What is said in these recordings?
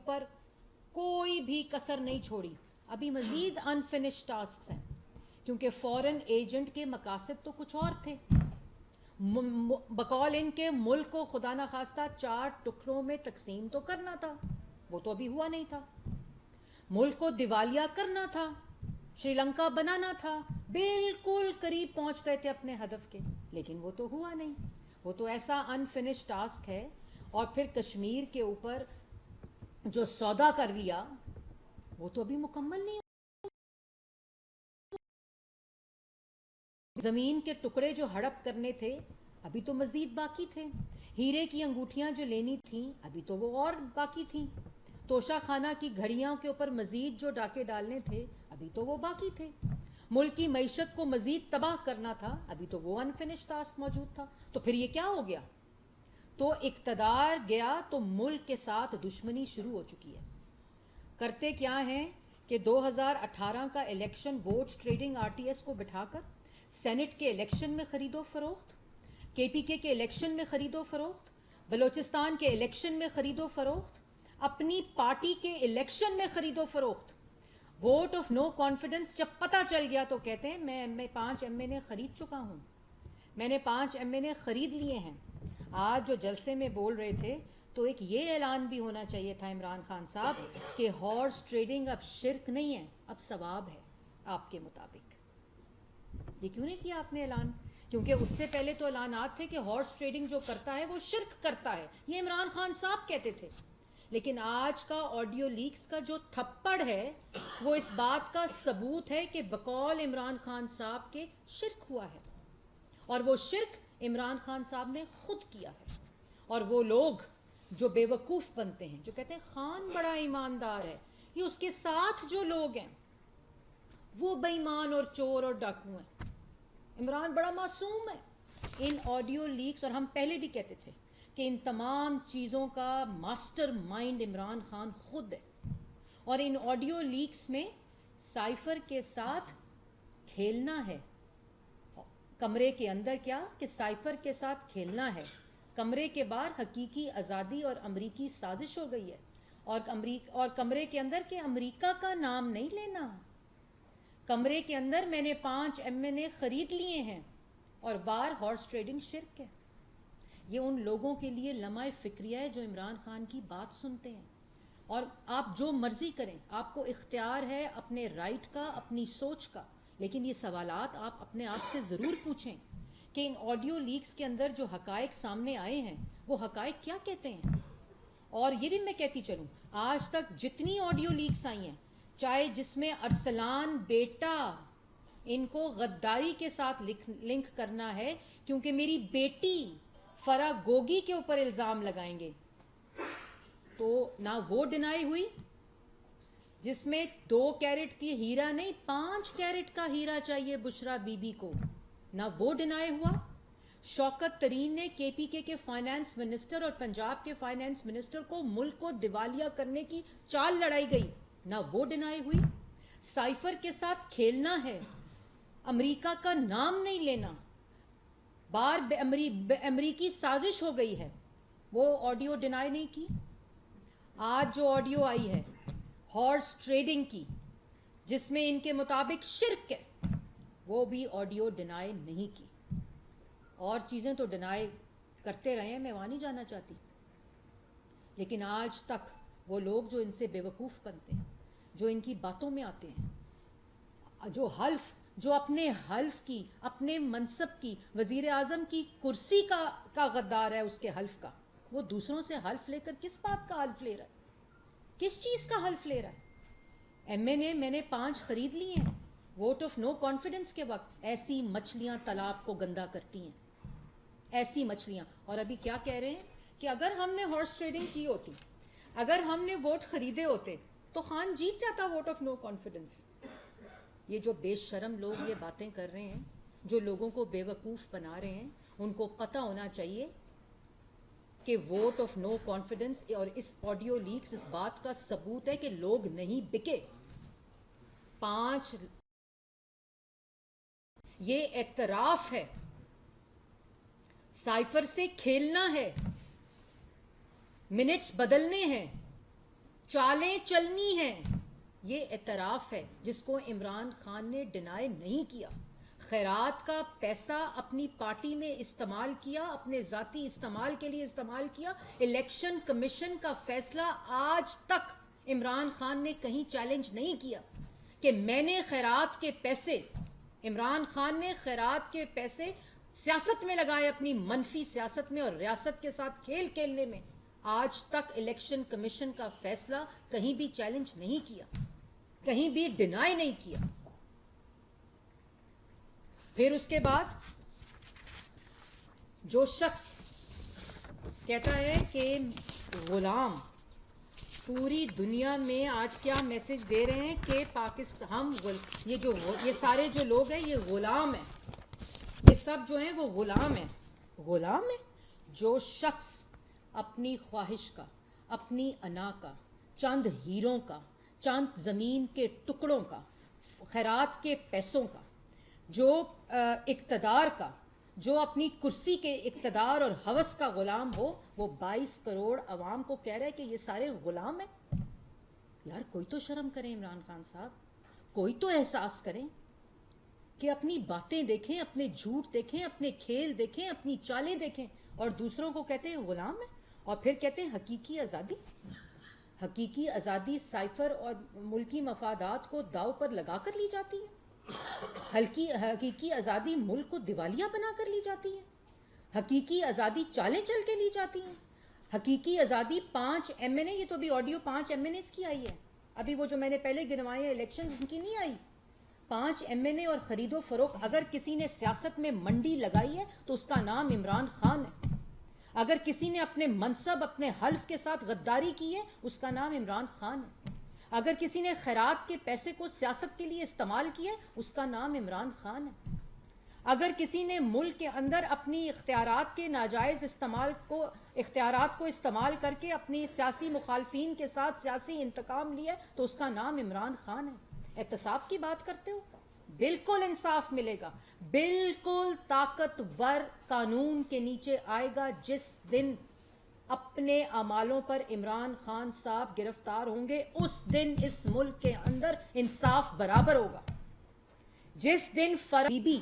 اوپر کوئی بھی کسر نہیں چھوڑی. ابھی مزید انفنشڈ ٹاسکس ہیں کیونکہ فورن ایجنٹ کے مقاصد تو کچھ اور تھے. بقول ان کے ملک کو خدا نخواستہ 4 ٹکڑوں میں تقسیم تو کرنا تھا, وہ تو ابھی ہوا نہیں تھا. ملک کو دیوالیہ کرنا تھا, شری لنکا بنانا تھا, بالکل قریب پہنچ گئے تھے اپنے ہدف کے, لیکن وہ تو ہوا نہیں. وہ تو ایسا انفنشڈ ٹاسک ہے. اور پھر کشمیر کے اوپر جو سودا کر لیا وہ تو ابھی مکمل نہیں. زمین کے ٹکڑے جو ہڑپ کرنے تھے ابھی تو مزید باقی تھے. ہیرے کی انگوٹھیاں جو لینی تھیں ابھی تو وہ اور باقی تھیں. توشہ خانہ کی گھڑیاں کے اوپر مزید جو ڈاکے ڈالنے تھے ابھی تو وہ باقی تھے. ملک کی معیشت کو مزید تباہ کرنا تھا, ابھی تو وہ انفنشڈ ٹاسک موجود تھا. تو پھر یہ کیا ہو گیا؟ تو اقتدار گیا تو ملک کے ساتھ دشمنی شروع ہو چکی ہے. کرتے کیا ہیں کہ 2018 کا الیکشن ووٹ ٹریڈنگ RTS کو بٹھا کر سینٹ کے الیکشن میں خرید و فروخت, KPK کے الیکشن میں خرید و فروخت, بلوچستان کے الیکشن میں خرید و فروخت, اپنی پارٹی کے الیکشن میں خرید و فروخت. ووٹ آف نو کانفیڈنس جب پتہ چل گیا تو کہتے ہیں میں 5 MNA خرید چکا ہوں, میں نے 5 MNA خرید لیے ہیں. آج جو جلسے میں بول رہے تھے تو ایک یہ اعلان بھی ہونا چاہیے تھا عمران خان صاحب کہ ہارس ٹریڈنگ اب شرک نہیں ہے, اب ثواب ہے آپ کے مطابق. یہ کیوں نہیں کیا آپ نے اعلان؟ کیونکہ اس سے پہلے تو اعلانات تھے کہ ہارس ٹریڈنگ جو کرتا ہے وہ شرک کرتا ہے, یہ عمران خان صاحب کہتے تھے. لیکن آج کا آڈیو لیکس کا جو تھپڑ ہے وہ اس بات کا ثبوت ہے کہ بقول عمران خان صاحب کے شرک ہوا ہے, اور وہ شرک عمران خان صاحب نے خود کیا ہے. اور وہ لوگ جو بے وقوف بنتے ہیں, جو کہتے ہیں خان بڑا ایماندار ہے, یہ اس کے ساتھ جو لوگ ہیں وہ بے ایمان اور چور اور ڈاکو ہیں. عمران بڑا معصوم ہے. ان آڈیو لیکس, اور ہم پہلے بھی کہتے تھے کہ ان تمام چیزوں کا ماسٹر مائنڈ عمران خان خود ہے. اور ان آڈیو لیکس میں سائفر کے ساتھ کھیلنا ہے. کمرے کے اندر کیا کہ سائفر کے ساتھ کھیلنا ہے, کمرے کے باہر حقیقی آزادی اور امریکی سازش ہو گئی ہے. اور کمرے کے اندر کہ امریکہ کا نام نہیں لینا. کمرے کے اندر میں نے 5 MNA خرید لیے ہیں, اور باہر ہارس ٹریڈنگ شرک ہے. یہ ان لوگوں کے لیے لمحہ فکریہ ہے جو عمران خان کی بات سنتے ہیں. اور آپ جو مرضی کریں, آپ کو اختیار ہے اپنے رائٹ کا, اپنی سوچ کا, لیکن یہ سوالات آپ اپنے آپ سے ضرور پوچھیں کہ ان آڈیو لیکس کے اندر جو حقائق سامنے آئے ہیں وہ حقائق کیا کہتے ہیں. اور یہ بھی میں کہتی چلوں, آج تک جتنی آڈیو لیکس آئی ہیں, چاہے جس میں ارسلان بیٹا ان کو غداری کے ساتھ لنک کرنا ہے کیونکہ میری بیٹی فرا گوگی کے اوپر الزام لگائیں گے, تو نہ وہ ڈینائی ہوئی جس میں 2 کیرٹ کی ہیرا نہیں 5 کیرٹ کا ہیرا چاہیے بشرا بی بی کو, نہ وہ ڈینائی ہوا. شوکت ترین نے KPK کے فائنانس منسٹر اور پنجاب کے فائنانس منسٹر کو ملک کو دیوالیہ کرنے کی چال لڑائی گئی, نہ وہ ڈینائی ہوئی. سائفر کے ساتھ کھیلنا ہے, امریکہ کا نام نہیں لینا, بار امریکی سازش ہو گئی ہے, وہ آڈیو ڈینائی نہیں کی. آج جو آڈیو آئی ہے ہارس ٹریڈنگ کی جس میں ان کے مطابق شرک ہے, وہ بھی آڈیو ڈینائی نہیں کی. اور چیزیں تو ڈینائی کرتے رہے ہیں, میں وہاں نہیں جانا چاہتی, لیکن آج تک وہ لوگ جو ان سے بے وقوف بنتے ہیں, جو ان کی باتوں میں آتے ہیں, جو اپنے حلف کی, اپنے منصب کی, وزیر اعظم کی کرسی کا غدار ہے, اس کے حلف کا, وہ دوسروں سے حلف لے کر کس بات کا حلف لے رہا ہے, کس چیز کا حلف لے رہا ہے. MNA میں نے 5 خرید لیے ہیں ووٹ آف نو کانفیڈنس کے وقت. ایسی مچھلیاں تالاب کو گندا کرتی ہیں, ایسی مچھلیاں. اور ابھی کیا کہہ رہے ہیں کہ اگر ہم نے ہارس ٹریڈنگ کی ہوتی, اگر ہم نے ووٹ خریدے ہوتے تو خان جیت جاتا ووٹ آف نو کانفیڈنس. یہ جو بے شرم لوگ یہ باتیں کر رہے ہیں, جو لوگوں کو بے وقوف بنا رہے ہیں, ان کو پتہ ہونا چاہیے کہ ووٹ آف نو کانفیڈنس اور اس آڈیو لیکس اس بات کا ثبوت ہے کہ لوگ نہیں بکے. 5 یہ اعتراف ہے, سائفر سے کھیلنا ہے, منٹس بدلنے ہیں, چالیں چلنی ہیں، یہ اعتراف ہے جس کو عمران خان نے ڈینائی نہیں کیا. خیرات کا پیسہ اپنی پارٹی میں استعمال کیا، اپنے ذاتی استعمال کے لیے استعمال کیا. الیکشن کمیشن کا فیصلہ آج تک عمران خان نے کہیں چیلنج نہیں کیا کہ میں نے خیرات کے پیسے، عمران خان نے خیرات کے پیسے سیاست میں لگائے، اپنی منفی سیاست میں اور ریاست کے ساتھ کھیل کھیلنے میں. آج تک الیکشن کمیشن کا فیصلہ کہیں بھی چیلنج نہیں کیا، کہیں بھی ڈینائی نہیں کیا. پھر اس کے بعد جو شخص کہتا ہے کہ غلام، پوری دنیا میں آج کیا میسج دے رہے ہیں کہ پاکستان یہ سارے جو لوگ ہیں یہ غلام ہیں، یہ سب جو ہیں وہ غلام ہیں. غلام ہیں جو شخص اپنی خواہش کا، اپنی انا کا، چند ہیروں کا، چند زمین کے ٹکڑوں کا، خیرات کے پیسوں کا، جو اقتدار کا، جو اپنی کرسی کے اقتدار اور ہوس کا غلام ہو، وہ 22 کروڑ عوام کو کہہ رہے کہ یہ سارے غلام ہیں. یار کوئی تو شرم کریں عمران خان صاحب، کوئی تو احساس کریں کہ اپنی باتیں دیکھیں، اپنے جھوٹ دیکھیں، اپنے کھیل دیکھیں، اپنی چالیں دیکھیں، اور دوسروں کو کہتے ہیں غلام ہیں. اور پھر کہتے ہیں حقیقی آزادی. حقیقی آزادی سائفر اور ملکی مفادات کو داؤ پر لگا کر لی جاتی ہے. حقیقی آزادی ملک کو دیوالیہ بنا کر لی جاتی ہے. حقیقی آزادی چالیں چل کے لی جاتی ہیں. حقیقی آزادی 5 MNA، یہ تو بھی آڈیو 5 MNAs کی آئی ہے، ابھی وہ جو میں نے پہلے گنوائے ہیں الیکشن ان کی نہیں آئی. 5 MNA اور خرید و فروخت. اگر کسی نے سیاست میں منڈی لگائی ہے تو اس کا نام عمران خان ہے. اگر کسی نے اپنے منصب، اپنے حلف کے ساتھ غداری کی ہے، اس کا نام عمران خان ہے. اگر کسی نے خیرات کے پیسے کو سیاست کے لیے استعمال کیا ہے، اس کا نام عمران خان ہے. اگر کسی نے ملک کے اندر اپنی اختیارات کے ناجائز اختیارات کو استعمال کر کے اپنی سیاسی مخالفین کے ساتھ سیاسی انتقام لیا ہے، تو اس کا نام عمران خان ہے. احتساب کی بات کرتے ہو، بالکل انصاف ملے گا، بالکل طاقتور قانون کے نیچے آئے گا جس دن اپنے اعمالوں پر عمران خان صاحب گرفتار ہوں گے. اس دن اس ملک کے اندر انصاف برابر ہوگا. جس دن بی بی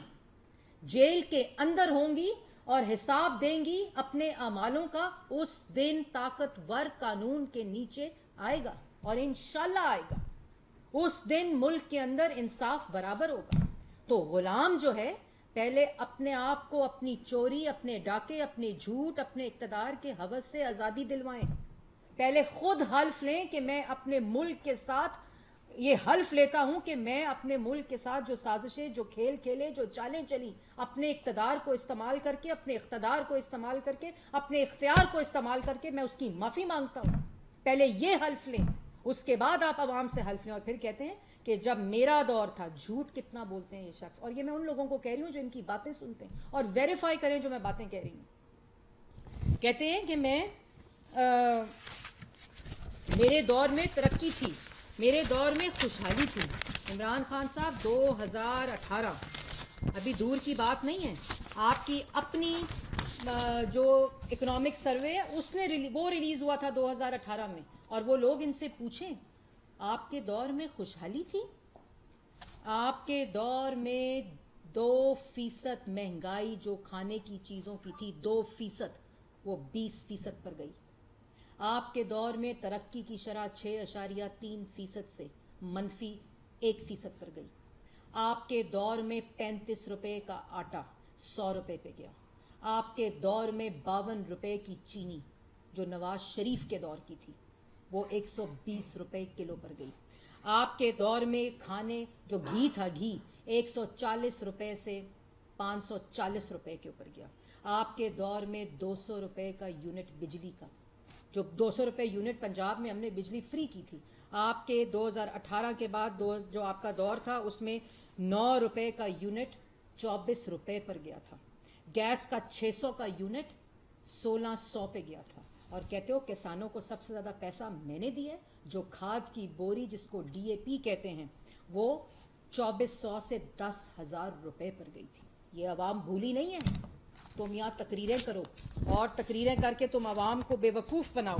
جیل کے اندر ہوں گی اور حساب دیں گی اپنے اعمالوں کا، اس دن طاقتور قانون کے نیچے آئے گا، اور انشاءاللہ آئے گا. اس دن ملک کے اندر انصاف برابر ہوگا. تو غلام جو ہے، پہلے اپنے آپ کو اپنی چوری، اپنے ڈاکے، اپنے جھوٹ، اپنے اقتدار کے ہوس سے آزادی دلوائیں. پہلے خود حلف لیں کہ میں اپنے ملک کے ساتھ یہ حلف لیتا ہوں کہ میں اپنے ملک کے ساتھ جو سازشیں، جو کھیل کھیلے، جو چالیں چلی، اپنے اقتدار کو استعمال کر کے، اپنے اقتدار کو استعمال کر کے، اپنے اختیار کو استعمال کر کے میں اس کی معافی مانگتا ہوں. پہلے یہ حلف لیں، اس کے بعد آپ عوام سے حلف لیں. اور پھر کہتے ہیں کہ جب میرا دور تھا. جھوٹ کتنا بولتے ہیں یہ شخص. اور یہ میں ان لوگوں کو کہہ رہی ہوں جو ان کی باتیں سنتے ہیں اور ویریفائی کریں جو میں باتیں کہہ رہی ہوں. کہتے ہیں کہ میرے دور میں ترقی تھی، میرے دور میں خوشحالی تھی. عمران خان صاحب 2018 ابھی دور کی بات نہیں ہے. آپ کی اپنی جو اکنامک سروے ہے اس نے وہ ریلیز ہوا تھا 2018 میں. اور وہ لوگ ان سے پوچھیں آپ کے دور میں خوشحالی تھی؟ آپ کے دور میں 2% مہنگائی جو کھانے کی چیزوں کی تھی 2%، وہ 20% پر گئی. آپ کے دور میں ترقی کی شرح 6.3% سے -1% پر گئی. آپ کے دور میں 35 روپے کا آٹا 100 روپے پہ گیا. آپ کے دور میں 52 روپے کی چینی جو نواز شریف کے دور کی تھی وہ 120 روپے کلو پر گئی. آپ کے دور میں کھانے جو گھی تھا، گھی 140 روپے سے 540 روپے کے اوپر گیا. آپ کے دور میں 200 روپے کا یونٹ بجلی کا، جو 200 روپے یونٹ پنجاب میں ہم نے بجلی فری کی تھی. آپ کے 2018 کے بعد جو آپ کا دور تھا اس میں 9 روپے کا یونٹ 24 روپے پر گیا تھا. گیس کا 600 کا یونٹ 1600 پہ گیا تھا. اور کہتے ہو کسانوں کو سب سے زیادہ پیسہ میں نے دیا ہے. جو کھاد کی بوری جس کو DAP کہتے ہیں وہ 2400 سے 10,000 روپے پر گئی تھی. یہ عوام بھولی نہیں ہے. تم یہاں تقریریں کرو اور تقریریں کر کے تم عوام کو بے وقوف بناؤ.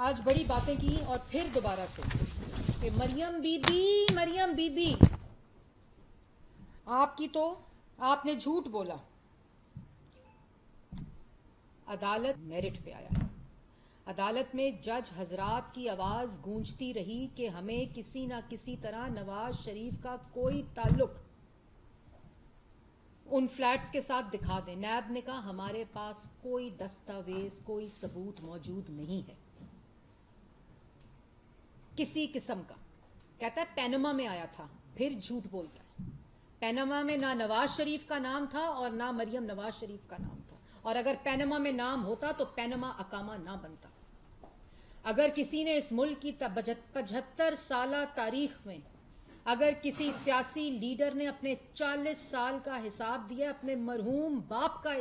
آج بڑی باتیں کی اور پھر دوبارہ سے کہ مریم بی بی آپ کی تو آپ نے جھوٹ بولا. عدالت میرٹ پہ آیا ہے. عدالت میں جج حضرات کی آواز گونجتی رہی کہ ہمیں کسی نہ کسی طرح نواز شریف کا کوئی تعلق ان فلیٹس کے ساتھ دکھا دیں. نیب نے کہا ہمارے پاس کوئی دستاویز کوئی ثبوت موجود نہیں ہے کسی قسم کا. کہتا ہے پینما میں آیا تھا. پھر جھوٹ بولتا ہے. پینما میں نہ نواز شریف کا نام تھا اور نہ مریم نواز شریف کا نام تھا, اور اگر پینما میں نام ہوتا تو پینما اقامہ نہ بنتا. اگر کسی نے اس ملک کی 75 سالہ تاریخ میں اگر کسی سیاسی لیڈر نے اپنے 40 سال کا حساب دیا, اپنے مرحوم باپ کا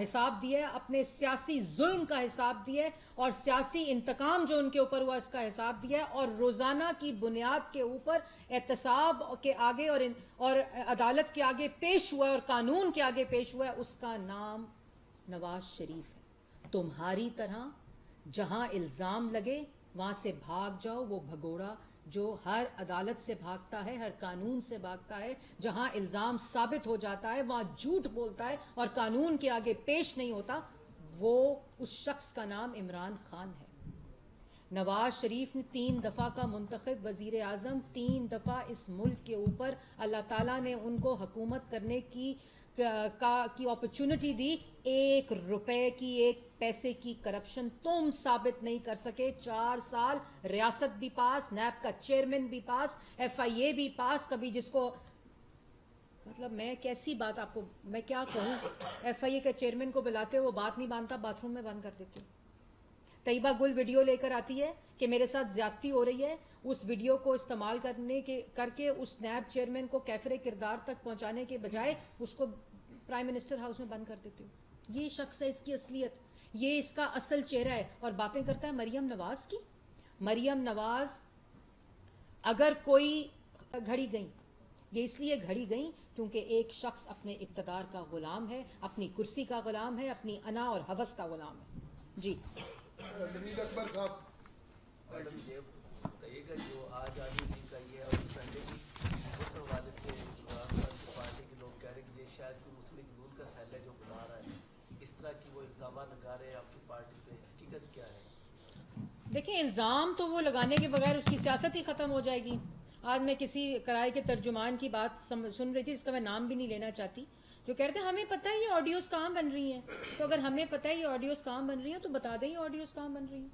حساب دیا, اپنے سیاسی ظلم کا حساب دیا اور سیاسی انتقام جو ان کے اوپر ہوا اس کا حساب دیا, اور روزانہ کی بنیاد کے اوپر احتساب کے آگے اور عدالت کے آگے پیش ہوا اور قانون کے آگے پیش ہوا ہے, اس کا نام نواز شریف ہے. تمہاری طرح جہاں الزام لگے وہاں سے بھاگ جاؤ. وہ بھگوڑا جو ہر عدالت سے بھاگتا ہے, ہر قانون سے بھاگتا ہے, جہاں الزام ثابت ہو جاتا ہے وہاں جھوٹ بولتا ہے اور قانون کے آگے پیش نہیں ہوتا, وہ اس شخص کا نام عمران خان ہے. نواز شریف نے 3 دفعہ کا منتخب وزیر اعظم, 3 دفعہ اس ملک کے اوپر اللہ تعالیٰ نے ان کو حکومت کرنے کی اپرچونٹی دی. 1 روپے کی 1 پیسے کی کرپشن تم ثابت نہیں کر سکے. 4 سال ریاست بھی پاس, نیب کا چیئرمین بھی پاس, FIA بھی پاس. کبھی جس کو مطلب میں کیسی بات آپ کو میں کیا کہوں, FIA کے چیئرمین کو بلاتے ہو وہ بات نہیں مانتا, باتھ روم میں بند کر دیتے. طیبہ گل ویڈیو لے کر آتی ہے کہ میرے ساتھ زیادتی ہو رہی ہے, اس ویڈیو کو استعمال کر کے اس نیب چیئرمین کو کیفر کردار تک پہنچانے کے بجائے اس کو پرائم منسٹر ہاؤس میں بند کر دیتے ہو. یہ شخص ہے, اس کی اصلیت, یہ اس کا اصل چہرہ ہے. اور باتیں کرتا ہے مریم نواز کی. مریم نواز اگر کوئی گھڑی گئیں, یہ اس لیے گھڑی گئیں کیونکہ ایک شخص اپنے اقتدار کا غلام ہے, اپنی کرسی کا غلام ہے, اپنی انا اور ہوس کا غلام ہے. جی نوید اکبر صاحب, یہ کہ جو آج آدمی نہیں کریے اور پہلے بھی اس حوالے سے پارٹی کے لوگ کہہ رہے ہیں کہ یہ شاید کوئی مسلم یوتھ کا سیل ہے جو بنا رہا ہے, اس طرح کی وہ اقدامات لگا رہے ہیں آپ کی پارٹی پہ, حقیقت کیا ہے؟ دیکھیں, الزام تو وہ لگانے کے بغیر اس کی سیاست ہی ختم ہو جائے گی. آج میں کسی کرائے کے ترجمان کی بات سن رہی تھی, جس کا میں نام بھی نہیں لینا چاہتی, جو کہتے ہیں ہمیں پتہ ہے یہ آڈیوز کہاں بن رہی ہیں. تو اگر ہمیں پتہ ہے یہ آڈیوز کہاں بن رہی ہیں تو بتا دیں یہ آڈیوز کہاں بن رہی ہیں.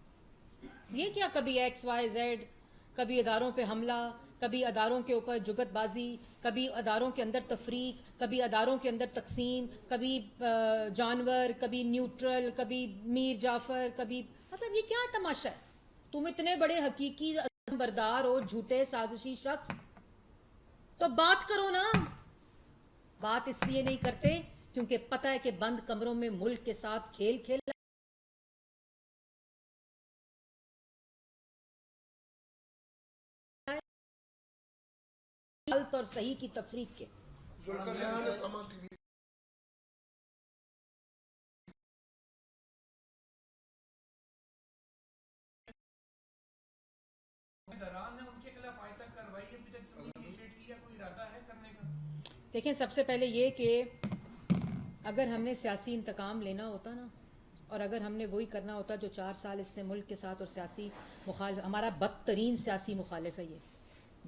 یہ کیا کبھی XYZ, کبھی اداروں پہ حملہ, کبھی اداروں کے اوپر جگت بازی, کبھی اداروں کے اندر تفریق, کبھی اداروں کے اندر تقسیم, کبھی جانور, کبھی نیوٹرل, کبھی میر جعفر, کبھی مطلب یہ کیا تماشا ہے. تم اتنے بڑے حقیقی بردار ہو, جھوٹے سازشی شخص, تو بات کرو نا. بات اس لیے نہیں کرتے کیونکہ پتہ ہے کہ بند کمروں میں ملک کے ساتھ کھیل غلط اور صحیح کی تفریق کے. ذوالقرنین سما ٹی وی دیکھیں, سب سے پہلے یہ کہ اگر ہم نے سیاسی انتقام لینا ہوتا نا, اور اگر ہم نے وہی کرنا ہوتا جو 4 سال اس نے ملک کے ساتھ, اور سیاسی مخالف, ہمارا بدترین سیاسی مخالف ہے, یہ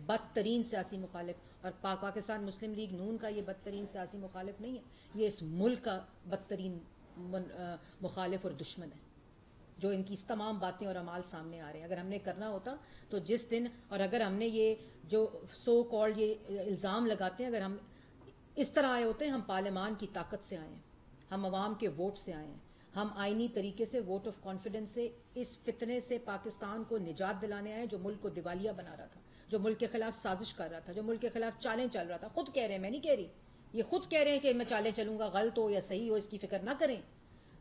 بدترین سیاسی مخالف, اور پاکستان مسلم لیگ نون کا یہ بدترین سیاسی مخالف نہیں ہے, یہ اس ملک کا بدترین مخالف اور دشمن ہے, جو ان کی تمام باتیں اور اعمال سامنے آ رہے ہیں. اگر ہم نے کرنا ہوتا تو جس دن, اور اگر ہم نے یہ جو سو کالڈ یہ الزام لگاتے ہیں, اگر ہم اس طرح آئے ہوتے ہیں, ہم پارلیمان کی طاقت سے آئے ہیں, ہم عوام کے ووٹ سے آئے ہیں, ہم آئینی طریقے سے ووٹ آف کانفیڈنس سے اس فتنے سے پاکستان کو نجات دلانے آئے جو ملک کو دیوالیہ بنا رہا تھا, جو ملک کے خلاف سازش کر رہا تھا, جو ملک کے خلاف چالیں چل رہا تھا. خود کہہ رہے ہیں, میں نہیں کہہ رہی, یہ خود کہہ رہے ہیں کہ میں چالیں چلوں گا, غلط ہو یا صحیح ہو اس کی فکر نہ کریں.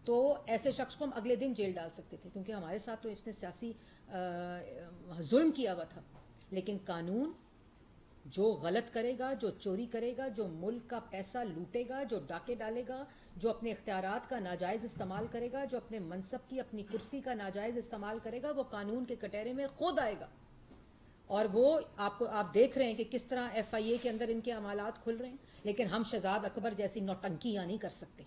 تو ایسے شخص کو ہم اگلے دن جیل ڈال سکتے تھے, کیونکہ ہمارے ساتھ تو اس نے سیاسی ظلم کیا ہوا تھا. لیکن قانون جو غلط کرے گا, جو چوری کرے گا, جو ملک کا پیسہ لوٹے گا, جو ڈاکے ڈالے گا, جو اپنے اختیارات کا ناجائز استعمال کرے گا, جو اپنے منصب کی اپنی کرسی کا ناجائز استعمال کرے گا, وہ قانون کے کٹہرے میں خود آئے گا. اور وہ آپ دیکھ رہے ہیں کہ کس طرح ایف آئی اے کے اندر ان کے عمالات کھل رہے ہیں. لیکن ہم شہزاد اکبر جیسی نوٹنکیاں نہیں کر سکتے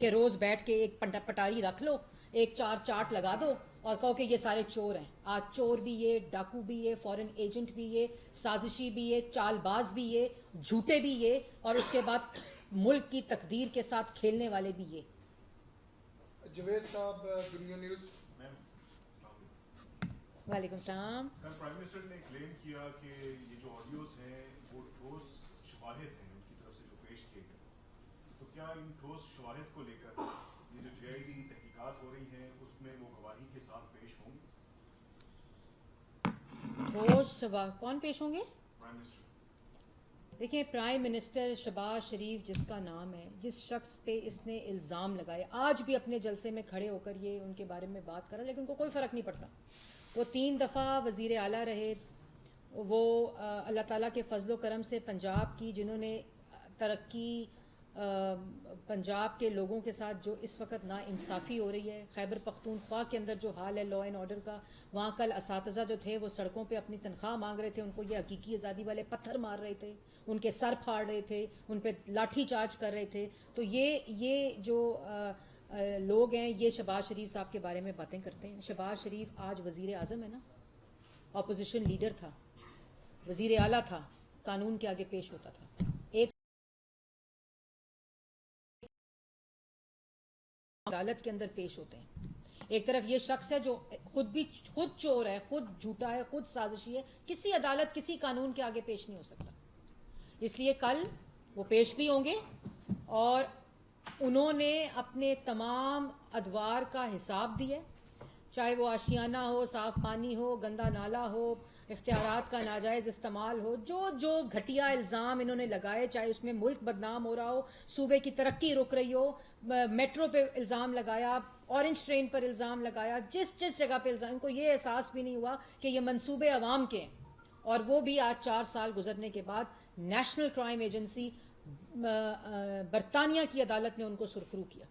کہ روز بیٹھ کے ایک پٹاری رکھ لو, ایک چارٹ لگا دو اور کہو کہ یہ سارے چور ہیں. آج چور بھی یہ, ڈاکو بھی یہ, فورن ایجنٹ بھی یہ, سازشی بھی یہ, چال باز بھی یہ, جھوٹے بھی یہ, اور اس کے بعد ملک کی تقدیر کے ساتھ کھیلنے والے بھی یہ. جوید صاحب, دنیا نیوز. وعلیکم السلام. کل پرائم منسٹر نے کلیم کیا کہ یہ جو آڈیوز ہیں وہ ٹھوس شواہد ہیں ان کی طرف سے جو پیش کیے گئے, تو کیا ان ٹھوس شواہد کو لے کر یہ جو جے آئی ڈی تحقیقات ہو رہی ہیں اس میں وہ گواہی کے ساتھ پیش ہوں گے؟ ٹھوس شواہد کون پیش ہوں گے؟ Prime minister. دیکھیں, پرائم منسٹر شہباز شریف جس کا نام ہے, جس شخص پہ اس نے الزام لگائے, آج بھی اپنے جلسے میں کھڑے ہو کر یہ ان کے بارے میں بات کر رہا, لیکن ان کو کوئی فرق نہیں پڑتا. وہ 3 دفعہ وزیر اعلیٰ رہے. وہ اللہ تعالیٰ کے فضل و کرم سے پنجاب کی جنہوں نے ترقی, پنجاب کے لوگوں کے ساتھ جو اس وقت نا انصافی ہو رہی ہے, خیبر پختونخوا کے اندر جو حال ہے لا اینڈ آرڈر کا, وہاں کل اساتذہ جو تھے وہ سڑکوں پہ اپنی تنخواہ مانگ رہے تھے, ان کو یہ حقیقی آزادی والے پتھر مار رہے تھے, ان کے سر پھاڑ رہے تھے, ان پہ لاٹھی چارج کر رہے تھے. تو یہ جو لوگ ہیں یہ شہباز شریف صاحب کے بارے میں باتیں کرتے ہیں. شہباز شریف آج وزیر اعظم ہے نا, اپوزیشن لیڈر تھا, وزیر اعلیٰ تھا, قانون کے آگے پیش ہوتا تھا. ایک عدالت کے اندر پیش ہوتے ہیں. ایک طرف یہ شخص ہے جو خود چور ہے, خود جھوٹا ہے, خود سازشی ہے, کسی عدالت کسی قانون کے آگے پیش نہیں ہو سکتا. اس لیے کل وہ پیش بھی ہوں گے اور انہوں نے اپنے تمام ادوار کا حساب دیا, چاہے وہ آشیانہ ہو, صاف پانی ہو, گندا نالا ہو, اختیارات کا ناجائز استعمال ہو, جو گھٹیا الزام انہوں نے لگائے, چاہے اس میں ملک بدنام ہو رہا ہو, صوبے کی ترقی رک رہی ہو, میٹرو پہ الزام لگایا, اورنج ٹرین پر الزام لگایا, جس جگہ پہ الزام, ان کو یہ احساس بھی نہیں ہوا کہ یہ منصوبے عوام کے ہیں. اور وہ بھی آج 4 سال گزرنے کے بعد نیشنل کرائم ایجنسی برطانیہ کی عدالت نے ان کو سرخرو کیا.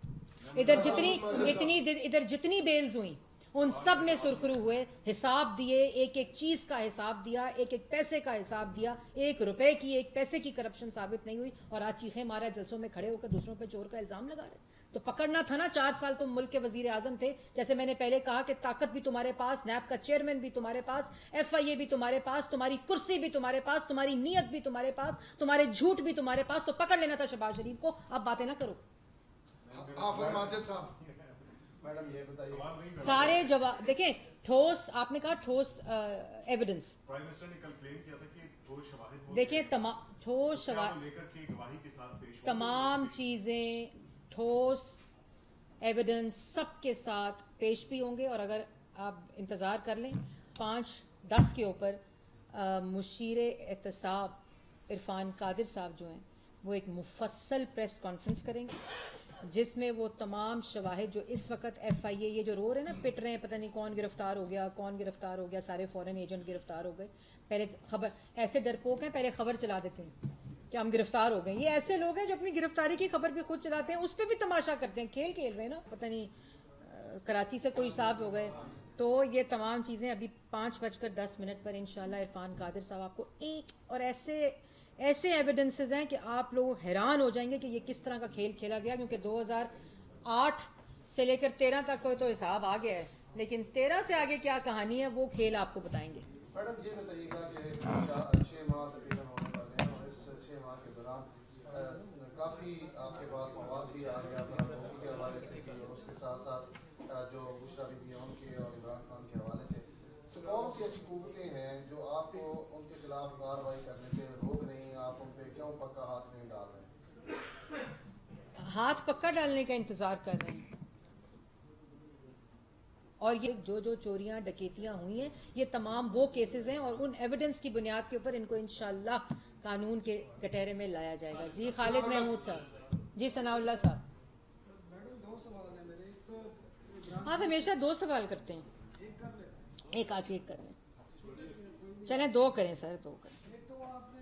ادھر جتنی بیلز ہوئیں ان سب میں سرخرو ہوئے, حساب دیے, ایک ایک چیز کا حساب دیا, ایک ایک پیسے کا حساب دیا, 1 روپے کی 1 پیسے کی کرپشن ثابت نہیں ہوئی, اور آج چیخیں مارا جلسوں میں کھڑے ہو کر دوسروں پہ چور کا الزام لگا رہے. تو پکڑنا تھا نا, 4 سال تم ملک کے وزیر اعظم تھے. جیسے میں نے پہلے کہا کہ طاقت بھی تمہارے پاس, نیب کا چیئرمین بھی تمہارے پاس, ایف آئی اے بھی تمہارے پاس, تمہاری کرسی بھی تمہارے پاس, تمہاری نیت بھی تمہارے پاس, تمہارے جھوٹ بھی تمہارے پاس, تو پکڑ لینا تھا شہباز شریف کو. اب باتیں نہ کرو. آفر ماجد صاحب. میڈم یہ بتائیے, سارے جواب دیکھیں, ٹھوس, آپ نے کہا ٹھوس ایویڈنس. پرائم منسٹر نے کل کلیم کیا تھا کہ ٹھوس شواہد وہ دیکھیں, ٹھوس شواہد لے کر کے گواہی کے ساتھ پیش ہوں گے. تمام چیزیں, ٹھوس ایویڈنس سب کے ساتھ پیش بھی ہوں گے. اور اگر آپ انتظار کر لیں 5-10 کے اوپر مشیر احتساب عرفان قادر صاحب جو ہیں وہ ایک مفصل پریس کانفرنس کریں گے, جس میں وہ تمام شواہد جو اس وقت ایف آئی اے یہ جو رو رہے ہیں نا, پٹ رہے ہیں, پتہ نہیں کون گرفتار ہو گیا, کون گرفتار ہو گیا, سارے فورن ایجنٹ گرفتار ہو گئے. پہلے خبر, ایسے ڈرپوک ہیں, پہلے خبر چلا دیتے ہیں کہ ہم گرفتار ہو گئے. یہ ایسے لوگ ہیں جو اپنی گرفتاری کی خبر بھی خود چلاتے ہیں, اس پہ بھی تماشا کرتے ہیں, کھیل رہے ہیں نا, پتہ نہیں کراچی سے کوئی صاحب ہو گئے. تو یہ تمام چیزیں ابھی 5:10 پر انشاءاللہ عرفان قادر صاحب آپ کو ایک اور ایسے ایویڈنسز ہیں کہ آپ لوگ حیران ہو جائیں گے کہ یہ کس طرح کا کھیل کھیلا گیا. کیونکہ 2008 سے لے کر 13 تک کوئی تو حساب آ گیا ہے, لیکن 13 سے آگے کیا کہانی ہے وہ کھیل آپ کو بتائیں گے. میڈم یہ بتائیے گا کہ 6 ماہ تقریباً ہونے والے ہیں, اور اس 6 ماہ کے دوران کافی آپ کے پاس مواد بھی آ گیا برابری کے حوالے سے, اور اس کے ساتھ ساتھ جو بشریٰ بی بی ان کے اور عمران خان کے حوالے سے, تو کون سی ایسی قوتیں ہیں جو آپ کو ان کے خلاف کارروائی کرنے سے روک رہی ہیں؟ آپ ان پہ کیوں پکا ہاتھ نہیں ڈال رہے ہیں؟ ہاتھ پکا ڈالنے کا انتظار کر رہے ہیں. اور یہ جو چوریاں ڈکیتیاں ہوئی ہیں یہ تمام وہ کیسز ہیں, اور ان ایویڈنس کی بنیاد کے اوپر ان کو انشاءاللہ قانون کے کٹہرے میں لایا جائے گا. جی خالد محمود صاحب. جی ثناء اللہ صاحب. میڈم 2 سوال ہیں میرے. ایک تو آپ ہمیشہ 2 سوال کرتے ہیں, ایک کر لیتے ہیں, ایک آج ایک کر لیں, چھوٹے سے کوئی بھی. چلیں 2 کریں سر, 2 کریں. ایک تو آپ نے